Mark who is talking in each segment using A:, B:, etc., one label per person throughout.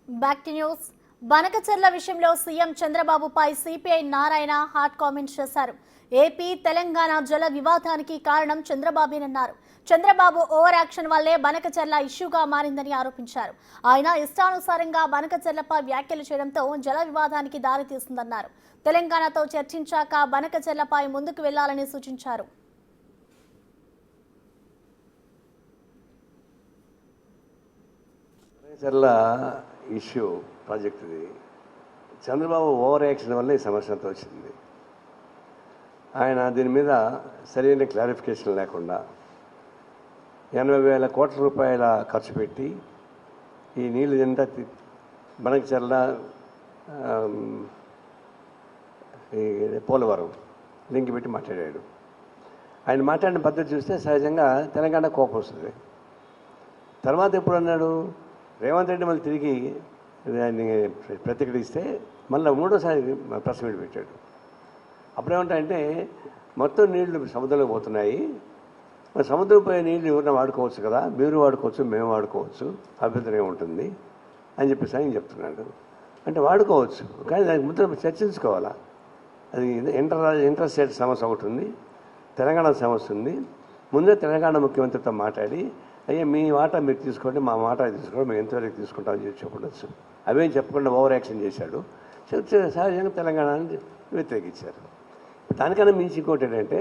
A: Back to news. Banakacherla విషయంలో CM చంద్రబాబుపై CPI Narayana hot comments చేశారు. ఏపీ తెలంగాణ జల వివాదానికి కారణం చంద్రబాబేనన్నారు. చంద్రబాబు ఓవర్ యాక్షన్ వల్లే బనకచెర్ల ఇష్యూగా మారిందని ఆరోపించారు. ఆయన ఇష్టానుసారంగా బనకచెర్లపై వ్యాఖ్యలు చేయడంతో జల వివాదానికి దారితీస్తుందన్నారు. తెలంగాణతో చర్చించాక బనకచెర్లపై ముందుకు వెళ్లాలని సూచించారు.
B: బనకచెర్ల ఇష్యూ ప్రాజెక్టుది చంద్రబాబు ఓవర్ యాక్షన్ వల్ల ఈ సమస్య అంతా వచ్చింది. ఆయన దీని మీద సరైన క్లారిఫికేషన్ లేకుండా 80,000 కోట్ల రూపాయల ఖర్చు పెట్టి ఈ నీళ్ళు ఎంత బనకచెర్ల పోలవరం లింక్ పెట్టి మాట్లాడాడు. ఆయన మాట్లాడిన పద్ధతి చూస్తే సహజంగా తెలంగాణ కోపం వస్తుంది. తర్వాత ఎప్పుడు అన్నాడు, రేవంత్ రెడ్డి మళ్ళీ తిరిగి దాన్ని ప్రతిఘటిస్తే మళ్ళీ మూడోసారి ప్రెస్ మీట్ పెట్టాడు. అప్పుడేమంటాయంటే మొత్తం నీళ్లు సముద్రంలో పోతున్నాయి, మరి సముద్రం పోయే నీళ్ళు ఎవరైనా వాడుకోవచ్చు కదా, మీరు వాడుకోవచ్చు, మేము వాడుకోవచ్చు, అభ్యంతరం ఏముంటుంది అని చెప్పేసి ఆయన చెప్తున్నాడు. అంటే వాడుకోవచ్చు, కానీ దానికి ముందు చర్చించుకోవాలా. అది ఇంటర్ స్టేట్ సమస్య ఒకటి ఉంది, తెలంగాణ సమస్య ఉంది. ముందే తెలంగాణ ముఖ్యమంత్రితో మాట్లాడి, అయ్యా మీ వాటా మీరు తీసుకోండి, మా వాటా తీసుకోండి, మేము ఎంతవరకు తీసుకుంటామని చెప్పి చెప్పవచ్చు. అవేం చెప్పకుండా ఓవర్ యాక్షన్ చేశాడు. సహజంగా తెలంగాణని వ్యతిరేకించారు. దానికన్నా మించి ఇంకోటి ఏంటంటే,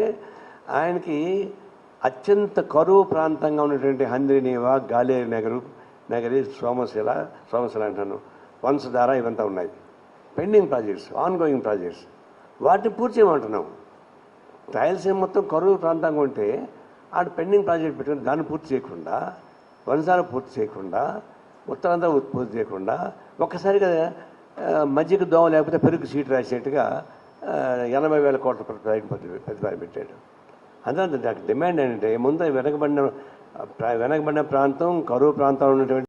B: ఆయనకి అత్యంత కరువు ప్రాంతంగా ఉన్నటువంటి హంద్రినీవా, గాలేరు నగరి, సోమశిల అంటాను, వంశధార, ఇవంతా ఉన్నాయి పెండింగ్ ప్రాజెక్ట్స్, ఆన్గోయింగ్ ప్రాజెక్ట్స్. వాటిని పూర్తి చేయమంటున్నాం. రాయలసీమ మొత్తం కరువు ప్రాంతంగా ఉంటే ఆడు పెండింగ్ ప్రాజెక్ట్ పెట్టుకుని దాన్ని పూర్తి చేయకుండా, వంశాలు పూర్తి చేయకుండా, ఉత్తరాంధ్ర పూర్తి చేయకుండా ఒక్కసారిగా మధ్యకు దోమ లేకపోతే పెరుగు సీటు రాసేట్టుగా 80,000 కోట్ల ప్రతిపాదన పెట్టాడు. అందులో డిమాండ్ ఏంటంటే, ముందు వెనకబడిన ప్రాంతం, కరువు ప్రాంతంలో ఉన్నటువంటి